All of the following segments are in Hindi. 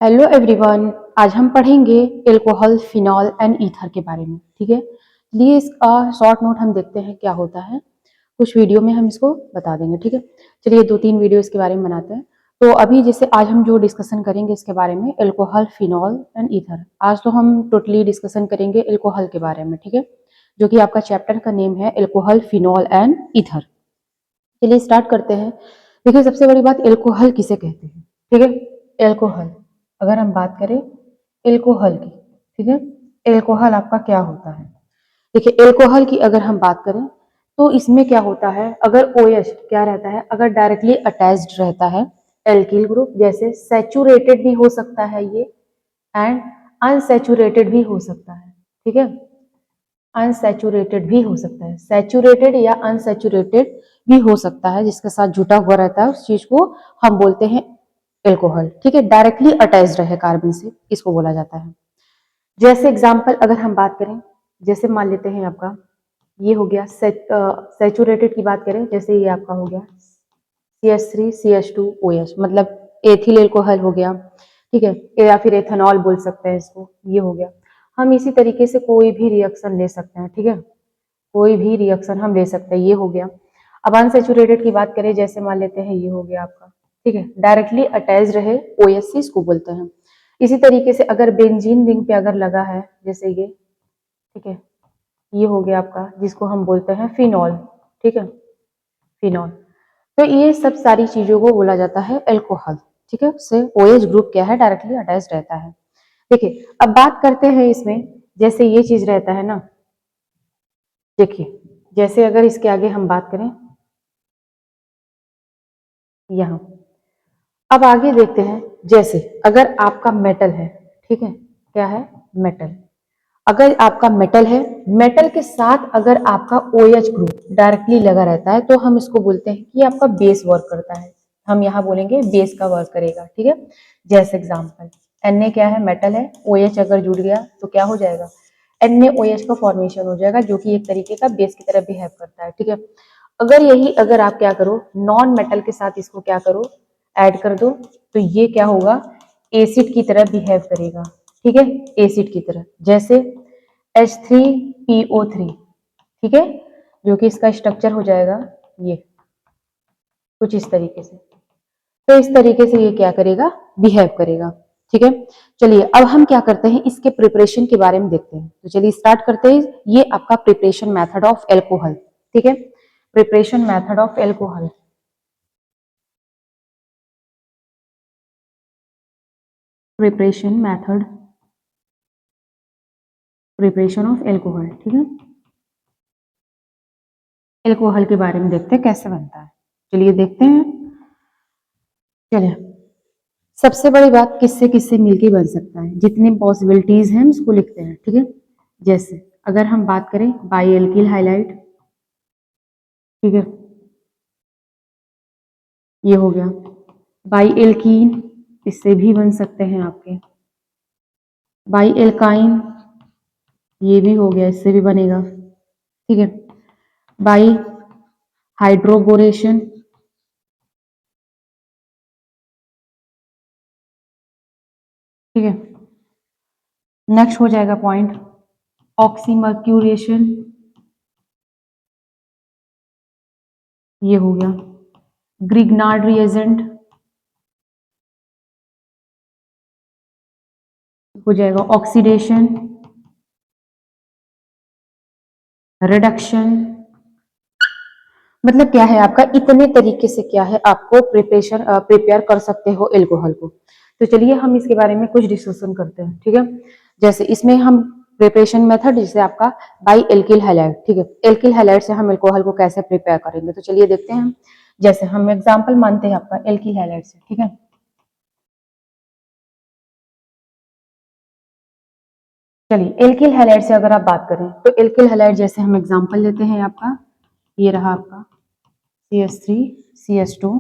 Hello everyone. आज हम पढ़ेंगे एल्कोहल, फिनॉल एंड ईथर के बारे में। ठीक है, चलिए इसका शॉर्ट नोट हम देखते हैं क्या होता है। कुछ वीडियो में हम इसको बता देंगे। ठीक है, चलिए 2-3 वीडियो इसके बारे में बनाते हैं। तो अभी जैसे आज हम जो डिस्कशन करेंगे इसके बारे में, एल्कोहल, फिनॉल एंड ईथर। आज तो हम टोटली डिस्कशन करेंगे एल्कोहल के बारे में। ठीक है, जो कि आपका चैप्टर का नेम है एल्कोहल, फिनॉल एंड ईथर। चलिए स्टार्ट करते हैं। देखिए, सबसे बड़ी बात, एल्कोहल किसे कहते हैं। ठीक है, एल्कोहल अगर हम बात करें एल्कोहल की, ठीक है, एल्कोहल आपका क्या होता है। देखिए, एल्कोहल की अगर हम बात करें तो इसमें क्या होता है, अगर OH क्या रहता है, अगर डायरेक्टली अटैच्ड रहता है एल्किल ग्रुप, जैसे सैचुरेटेड भी हो सकता है ये एंड अनसैचुरेटेड भी हो सकता है। ठीक है, अनसैचुरेटेड भी हो सकता है, सैचुरेटेड या अनसैचुरेटेड भी हो सकता है, जिसके साथ जुटा हुआ रहता है उस चीज को हम बोलते हैं एल्कोहल। ठीक है, डायरेक्टली अटैच्ड रहे कार्बन से, इसको बोला जाता है। जैसे एग्जांपल अगर हम बात करें, जैसे मान लेते हैं आपका ये हो गया सैचुरेटेड की बात करें, जैसे ये आपका हो गया CH3CH2OH, मतलब एथिल एल्कोहल हो गया। ठीक है, या फिर एथेनॉल बोल सकते हैं इसको, ये हो गया। हम इसी तरीके से कोई भी रिएक्शन ले सकते हैं। ठीक है, कोई भी रिएक्शन हम ले सकते हैं, ये हो गया। अब अनसैचुरेटेड की बात करें, जैसे मान लेते हैं ये हो गया आपका, ठीक है, डायरेक्टली अटैच रहे OH से, इसको बोलते हैं। इसी तरीके से अगर बेंजीन रिंग पे अगर लगा है, जैसे ये, ठीक है, ये हो गया आपका, जिसको हम बोलते हैं फिनॉल। ठीक है, फिनॉल। तो ये सब सारी चीजों को बोला जाता है एल्कोहल। ठीक है, उससे OH ग्रुप क्या है, डायरेक्टली अटैच रहता है। देखिए, अब बात करते हैं इसमें, जैसे ये चीज रहता है ना, देखिए, जैसे अगर इसके आगे हम बात करें यहां, अब आगे देखते हैं, जैसे अगर आपका मेटल है, ठीक है, क्या है, मेटल। अगर आपका मेटल है, मेटल के साथ अगर आपका OH ग्रुप डायरेक्टली लगा रहता है, तो हम इसको बोलते हैं कि आपका बेस वर्क करता है। हम यहाँ बोलेंगे बेस का वर्क करेगा। ठीक है, जैसे एग्जांपल Na क्या है, मेटल है, OH अगर जुड़ गया तो क्या हो जाएगा, NaOH का फॉर्मेशन हो जाएगा, जो कि एक तरीके का बेस की तरह बिहेव करता है। ठीक है, अगर यही अगर आप क्या करो, नॉन मेटल के साथ इसको क्या करो, ऐड कर दो, तो ये क्या होगा, एसिड की तरह बिहेव करेगा। ठीक है, एसिड की तरह, जैसे H3PO3, ठीक है, जो कि इसका स्ट्रक्चर हो जाएगा ये कुछ इस तरीके से। तो इस तरीके से ये क्या करेगा, बिहेव करेगा। ठीक है, चलिए अब हम क्या करते हैं, इसके प्रिपरेशन के बारे में देखते हैं। तो चलिए स्टार्ट करते हैं। ये आपका प्रिपरेशन मेथड ऑफ एल्कोहल। ठीक है, preparation method of alcohol, preparation method, preparation of alcohol. ठीक है, एल्कोहल के बारे में देखते हैं कैसे बनता है। चलिए देखते हैं। चलिए, सबसे बड़ी बात, किससे किससे मिलके बन सकता है, जितने पॉसिबिलिटीज हैं हम इसको लिखते हैं। ठीक है, जैसे अगर हम बात करें बाई एल्किल हाइलाइट, ठीक है, ये हो गया। बाई एल्कीन, इससे भी बन सकते हैं आपके। बाई एल्काइन, ये भी हो गया, इससे भी बनेगा। ठीक है, बाई हाइड्रोबोरेशन, ठीक है, नेक्स्ट हो जाएगा पॉइंट ऑक्सीमर्क्यूरेशन, ये हो गया। ग्रिग्नार्ड रिएजेंट हो जाएगा, ऑक्सीडेशन, रिडक्शन। मतलब क्या है आपका, इतने तरीके से क्या है, आपको प्रिपेयर कर सकते हो एल्कोहल को। तो चलिए हम इसके बारे में कुछ डिस्कशन करते हैं। ठीक है, जैसे इसमें हम प्रिपरेशन मेथड, जैसे आपका बाई एल्किल हैलाइड, ठीक है, एल्किल हैलाइड से हम एल्कोहल को कैसे प्रिपेयर करेंगे, तो चलिए देखते हैं हम। जैसे हम एग्जाम्पल मानते हैं आपका एल्किल हैलाइड से। ठीक है, चलिए एल्किल हैलाइड से अगर आप बात करें, तो एल्किल हैलाइड जैसे हम एग्जाम्पल लेते हैं आपका, ये रहा आपका CH3CH2,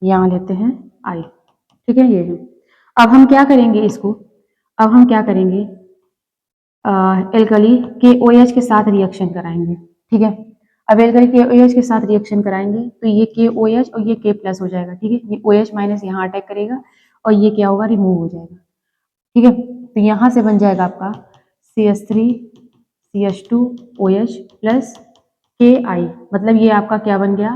यहाँ लेते हैं I। ठीक है, ये है। अब हम क्या करेंगे इसको, अब हम क्या करेंगे, एल्कली के OH के साथ रिएक्शन कराएंगे। ठीक है, अब एल्कली के OH के साथ रिएक्शन कराएंगे, तो ये KOH और ये K प्लस हो जाएगा। ठीक है, ये OH माइनस यहाँ अटैक करेगा और ये क्या होगा, रिमूव हो जाएगा। ठीक है, तो यहाँ से बन जाएगा आपका CH3 CH2 OH plus KI, मतलब ये आपका क्या बन गया,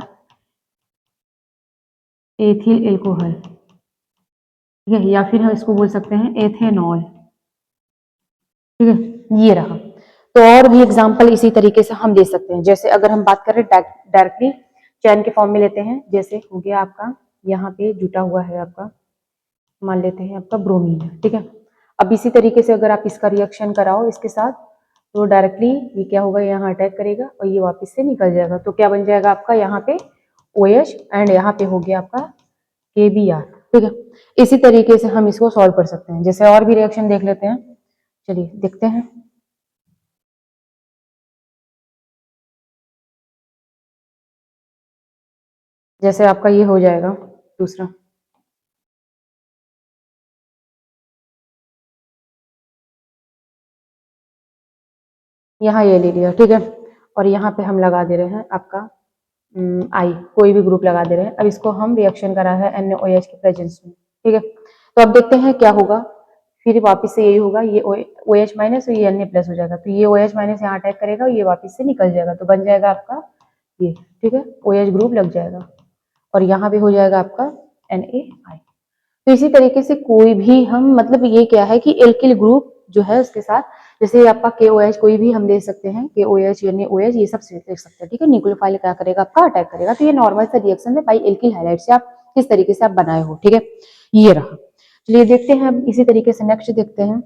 एथिल एल्कोहल। ठीक है, या फिर हम इसको बोल सकते हैं एथेनॉल। ठीक है, ये रहा। तो और भी एग्जांपल इसी तरीके से हम दे सकते हैं। जैसे अगर हम बात करें डायरेक्टली चैन के फॉर्म में लेते हैं, जैसे हो गया आपका यहाँ पे जुटा हुआ है आपका, मान लेते हैं आपका ब्रोमीन है। ठीक है, अब इसी तरीके से अगर आप इसका रिएक्शन कराओ इसके साथ, तो डायरेक्टली ये क्या होगा, यहाँ अटैक करेगा और ये वापस से निकल जाएगा। तो क्या बन जाएगा आपका यहाँ पे OH एंड यहाँ पे हो गया आपका KBr। ठीक है, इसी तरीके से हम इसको सॉल्व कर सकते हैं। जैसे और भी रिएक्शन देख लेते हैं, चलिए देखते हैं। जैसे आपका ये हो जाएगा दूसरा, यहाँ ये ले लिया। ठीक है, और यहाँ पे हम लगा दे रहे हैं आपका आई, कोई भी ग्रुप लगा दे रहे हैं। अब इसको हम रिएक्शन करा है NaOH के प्रेजेंस में। ठीक है, तो अब देखते हैं क्या होगा। फिर वापस से यही होगा, ये OH माइनस और ये Na प्लस हो जाएगा। तो ये OH माइनस यहाँ अटैक करेगा और ये वापस से निकल जाएगा। तो बन जाएगा आपका ये, ठीक है, OH ग्रुप लग जाएगा और यहाँ पे हो जाएगा आपका NaI। तो इसी तरीके से कोई भी हम, मतलब ये क्या है कि एल्किल ग्रुप जो है उसके साथ, जैसे आपका KOH कोई भी हम दे सकते हैं, KOH NaOH ये सब देख सकते हैं। ठीक है, न्यूक्लियोफाइल क्या करेगा आपका, अटैक करेगा। तो ये नॉर्मल सा रिएक्शन है बाई एल्किल हाइलाइट से आप किस तरीके से आप बनाए हो। ठीक है, ये रहा। चलिए देखते हैं अब इसी तरीके से नेक्स्ट देखते हैं।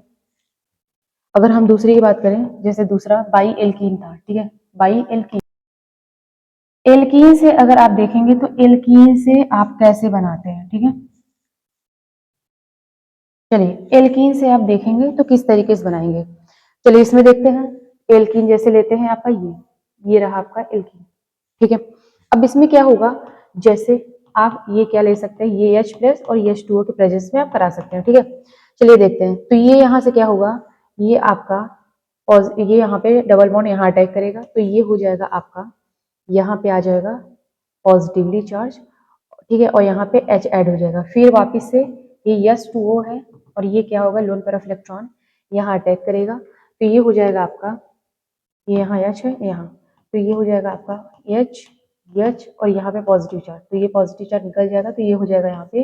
अगर हम दूसरी की बात करें, जैसे दूसरा बाई एल्कीन था। ठीक है, बाई एल्कीन, एल्कीन से अगर आप देखेंगे तो एल्कीन से आप कैसे बनाते हैं। ठीक है, चलिए एल्कीन से आप देखेंगे तो किस तरीके से बनाएंगे। चलिए इसमें देखते हैं। एल्कीन जैसे लेते हैं आपका ये रहा आपका एल्कीन। ठीक है, अब इसमें क्या होगा, जैसे आप ये क्या ले सकते हैं, ये H प्लस और ये H2O के प्रेजेंस में आप करा सकते हैं। ठीक है, चलिए देखते हैं। तो ये यहाँ से क्या होगा, ये आपका ये यहाँ पे डबल बॉन्ड यहाँ अटैक करेगा, तो ये हो जाएगा आपका, यहाँ पे आ जाएगा पॉजिटिवली चार्ज। ठीक है, और यहाँ पे H ऐड हो जाएगा। फिर वापस से ये H2O है और ये क्या होगा, लोन पेयर ऑफ इलेक्ट्रॉन यहाँ अटैक करेगा। तो ये हो जाएगा आपका, ये यहाँ H है यहाँ, तो ये हो जाएगा आपका H और यहाँ पे पॉजिटिव चार्ज, तो ये पॉजिटिव चार्ज निकल जाएगा। तो ये हो जाएगा यहाँ पे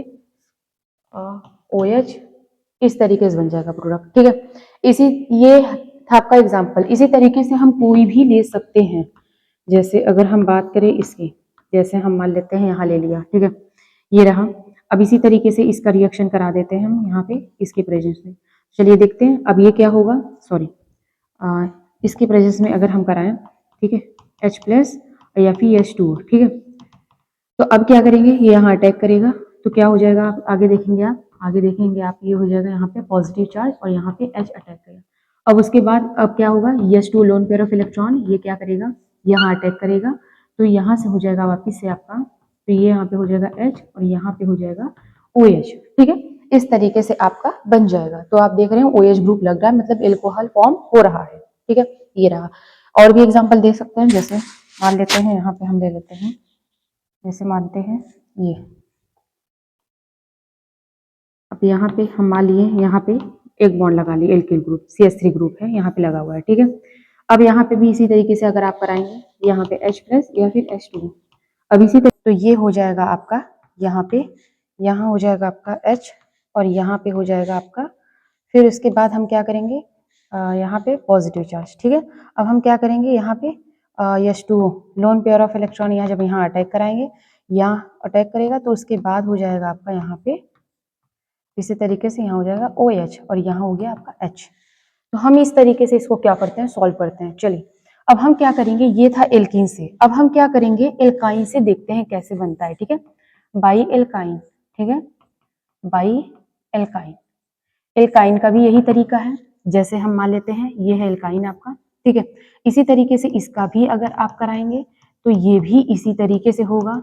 OH, इस तरीके से बन जाएगा प्रोडक्ट। ठीक है, इसी ये था आपका एग्जाम्पल। इसी तरीके से हम कोई भी ले सकते हैं। जैसे अगर हम बात करें इसकी, जैसे हम मान लेते हैं यहाँ ले लिया। ठीक है, ये रहा। अब इसी तरीके से इसका रिएक्शन करा देते हैं हम यहाँ पे इसके प्रेजेंस में। चलिए देखते हैं अब ये क्या होगा, सॉरी इसके प्रेजेंस में अगर हम कराएं। ठीक है, H प्लस या फिर H2O। ठीक है, तो अब क्या करेंगे, ये यहाँ अटैक करेगा। तो क्या हो जाएगा, आप आगे देखेंगे, ये हो जाएगा यहाँ पे पॉजिटिव चार्ज और यहाँ पे H अटैक करेगा। अब उसके बाद अब क्या होगा, H2 lone pair of electron ये क्या करेगा, यहाँ अटैक करेगा। तो यहाँ से हो जाएगा वापिस से आपका, तो ये यहाँ पे हो जाएगा H और यहाँ पे हो जाएगा OH। ठीक है, इस तरीके से आपका बन जाएगा। तो आप देख रहे हैं OH ग्रुप लग रहा है, मतलब एल्कोहल फॉर्म हो रहा है। ठीक है, ये रहा। और भी एग्जाम्पल दे सकते हैं। जैसे मान लेते हैं यहाँ पे हम ले लेते हैं, जैसे मानते हैं ये, अब यहाँ पे हम मान लिए यहाँ पे एक बॉन्ड लगा लिए, एल्किल ग्रुप CH3 ग्रुप है यहाँ पे लगा हुआ है। ठीक है, अब यहाँ पे भी इसी तरीके से अगर आप कराएंगे, यहाँ पे H प्लस या फिर H2, अब इसी तरीके तो ये हो जाएगा आपका यहाँ पे, यहाँ हो जाएगा आपका H और यहाँ पे हो जाएगा आपका, फिर उसके बाद हम क्या करेंगे, यहाँ पे पॉजिटिव चार्ज। ठीक है, अब हम क्या करेंगे, यहाँ पे H2O lone pair of electron यहाँ जब यहाँ अटैक कराएंगे, यहाँ अटैक करेगा तो उसके बाद हो जाएगा आपका यहाँ पे इसी तरीके से यहाँ हो जाएगा OH और यहाँ हो गया आपका H। तो हम इस तरीके से इसको क्या करते हैं, सॉल्व करते हैं। चलिए अब हम क्या करेंगे, ये था एल्कीन से, अब हम क्या करेंगे एल्काइन से, देखते हैं कैसे बनता है। ठीक है, बाई एल्काइन। ठीक है, बाई एल्काइन, एल्काइन का भी यही तरीका है। जैसे हम मान लेते हैं ये है एल्काइन आपका। ठीक है, इसी तरीके से इसका भी अगर आप कराएंगे तो ये भी इसी तरीके से होगा।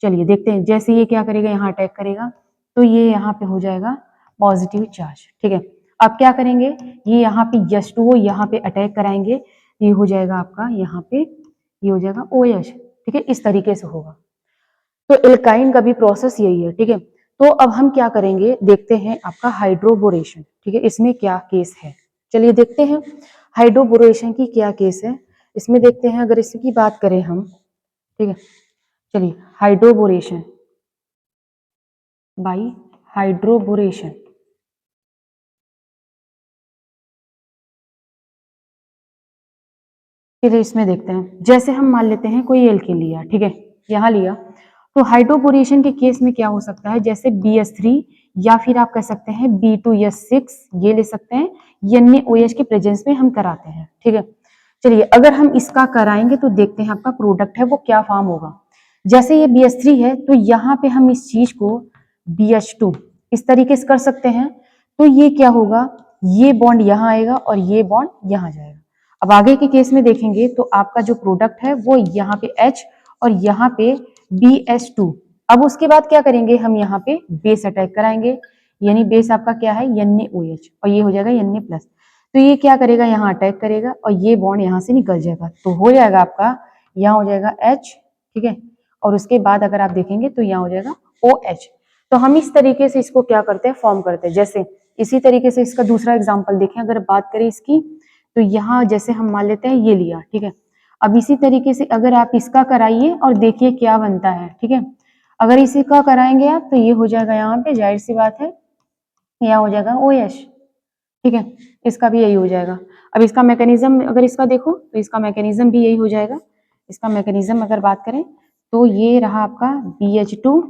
चलिए देखते हैं, जैसे ये क्या करेगा, यहाँ अटैक करेगा, तो ये यहाँ पे हो जाएगा पॉजिटिव चार्ज। ठीक है, अब क्या करेंगे, ये यहाँ पे H2O यहाँ पे अटैक कराएंगे, ये हो जाएगा आपका यहाँ पे, ये हो जाएगा OH। ठीक है, इस तरीके से होगा। तो एल्काइन का भी प्रोसेस यही है। ठीक है, तो अब हम क्या करेंगे, देखते हैं आपका हाइड्रोबोरेशन, ठीक है, इसमें क्या केस है। चलिए देखते हैं हाइड्रोबोरेशन की क्या केस है, इसमें देखते हैं। अगर इसकी बात करें हम, ठीक है, चलिए हाइड्रोबोरेशन बाय हाइड्रोबोरेशन, फिर इसमें देखते हैं। जैसे हम मान लेते हैं कोई एल्कीन लिया, ठीक है, यहाँ लिया, तो हाइड्रोबोरेशन के केस में क्या हो सकता है, जैसे BH3 या फिर आप कह सकते हैं B2S6, ये ले सकते हैं, NaOH के प्रेजेंस में हम कराते हैं, ठीक है। चलिए अगर हम इसका कराएंगे तो देखते हैं आपका प्रोडक्ट है वो क्या फॉर्म होगा। जैसे ये BH3 है तो यहाँ पे हम इस चीज को BH2 इस तरीके से कर सकते हैं, तो ये क्या होगा, ये बॉन्ड यहाँ आएगा और ये बॉन्ड यहाँ जाएगा। अब आगे के केस में देखेंगे तो आपका जो प्रोडक्ट है वो यहाँ पे H और यहाँ पे BH2। अब उसके बाद क्या करेंगे, हम यहाँ पे बेस अटैक कराएंगे, यानी बेस आपका क्या है NaOH और ये हो जाएगा Na+। तो ये क्या करेगा, यहाँ अटैक करेगा और ये बॉन्ड यहाँ से निकल जाएगा, तो हो जाएगा आपका, यहाँ हो जाएगा H, ठीक है, और उसके बाद अगर आप देखेंगे तो यहाँ हो जाएगा OH। तो हम इस तरीके से इसको क्या करते हैं, फॉर्म करते हैं। जैसे इसी तरीके से इसका दूसरा एग्जाम्पल देखें, अगर बात करें इसकी, तो यहाँ जैसे हम मान लेते हैं ये लिया, ठीक है। अब इसी तरीके से अगर आप इसका कराइए और देखिए क्या बनता है, ठीक है। अगर इसी का कराएंगे आप तो ये हो जाएगा यहाँ पे, जाहिर सी बात है, यहाँ हो जाएगा OH, ठीक है, इसका भी यही हो जाएगा। अब इसका मैकेनिज्म अगर इसका देखो तो इसका मैकेनिज्म भी यही हो जाएगा। इसका मैकेनिज्म अगर बात करें तो ये रहा आपका BH2,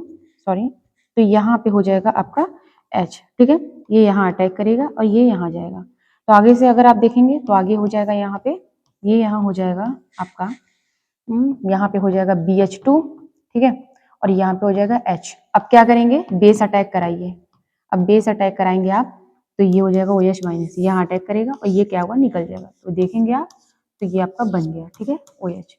सॉरी, तो यहाँ पे हो जाएगा आपका H, ठीक है, ये यहाँ अटैक करेगा और ये यहाँ जाएगा। तो आगे से अगर आप देखेंगे तो आगे हो जाएगा यहाँ पे, ये यहाँ हो जाएगा आपका, यहाँ पे हो जाएगा BH2, ठीक है, और यहाँ पे हो जाएगा H। अब क्या करेंगे, बेस अटैक कराइए। अब बेस अटैक कराएंगे आप तो ये हो जाएगा OH-, यहाँ अटैक करेगा और ये क्या होगा, निकल जाएगा। तो देखेंगे आप तो ये आपका बन गया, ठीक है, OH।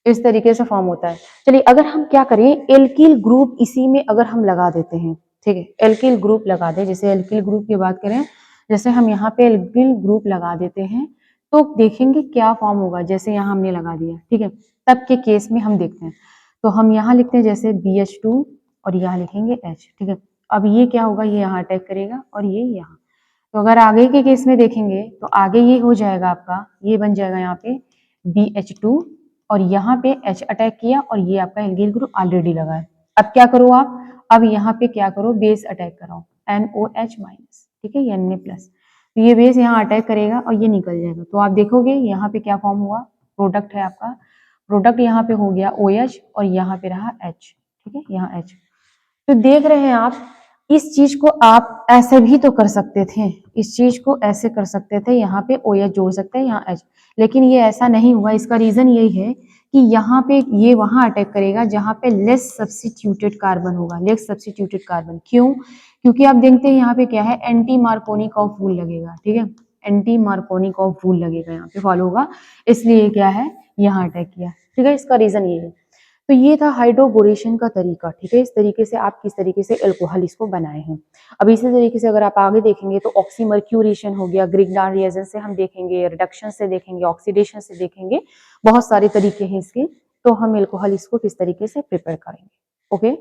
इस तरीके से फॉर्म होता है। चलिए अगर हम क्या करें, एल्किल ग्रुप इसी में अगर हम लगा देते हैं, ठीक है, एल्किल ग्रुप लगा दे, जैसे एल्किल ग्रुप की बात करें, जैसे हम यहाँ पे एल्किल ग्रुप लगा देते हैं तो देखेंगे क्या फॉर्म होगा। जैसे यहाँ हमने लगा दिया, ठीक है, तब के केस में हम देखते हैं, तो हम यहाँ लिखते हैं जैसे BH2 और यहाँ लिखेंगे H, ठीक है। अब ये क्या होगा, ये यहाँ अटैक करेगा और ये यहाँ। तो अगर आगे के केस में देखेंगे तो आगे ये हो जाएगा आपका, ये बन जाएगा यहाँ पे BH2 और यहाँ पे H अटैक किया और ये आपका एल्किल ग्रुप ऑलरेडी लगा है। अब क्या करो आप, अब यहाँ पे क्या करो, बेस अटैक कराओ NOH-, ठीक है, Na+। तो ये बेस यहाँ अटैक करेगा और ये निकल जाएगा। तो आप देखोगे यहाँ पे क्या फॉर्म हुआ, प्रोडक्ट है आपका, प्रोडक्ट यहाँ पे हो गया OH और यहाँ पे रहा H, ठीक है, यहाँ H। तो देख रहे हैं आप, इस चीज को आप ऐसे भी तो कर सकते थे, इस चीज को ऐसे कर सकते थे, यहाँ पे OH जोड़ सकते हैं, यहाँ H, लेकिन ये ऐसा नहीं हुआ। इसका रीजन यही है कि यहाँ पे ये वहां अटैक करेगा जहां पे लेस सब्स्टिट्यूटेड कार्बन होगा, लेस सब्स्टिट्यूटेड कार्बन। क्यों, क्योंकि आप देखते हैं यहाँ पे क्या है, एंटी मार्कोनिक ऑफ वूल लगेगा, ठीक है, एंटी मार्कोनिक ऑफ वूल लगेगा, यहाँ पे फॉलो होगा, इसलिए क्या है, यहाँ अटैक किया, ठीक है, इसका रीजन ये है। तो ये था हाइड्रोबोरेशन का तरीका, ठीक है, इस तरीके से आप किस तरीके से एल्कोहल इसको बनाए हैं। अब इसी तरीके से अगर आप आगे देखेंगे तो ऑक्सीमर्क्यूरेशन हो गया, ग्रिग्नार्ड रिएजेंट से हम देखेंगे, रिडक्शन से देखेंगे, ऑक्सीडेशन से देखेंगे, बहुत सारे तरीके हैं इसके। तो हम एल्कोहल इसको किस तरीके से प्रिपेयर करेंगे। ओके।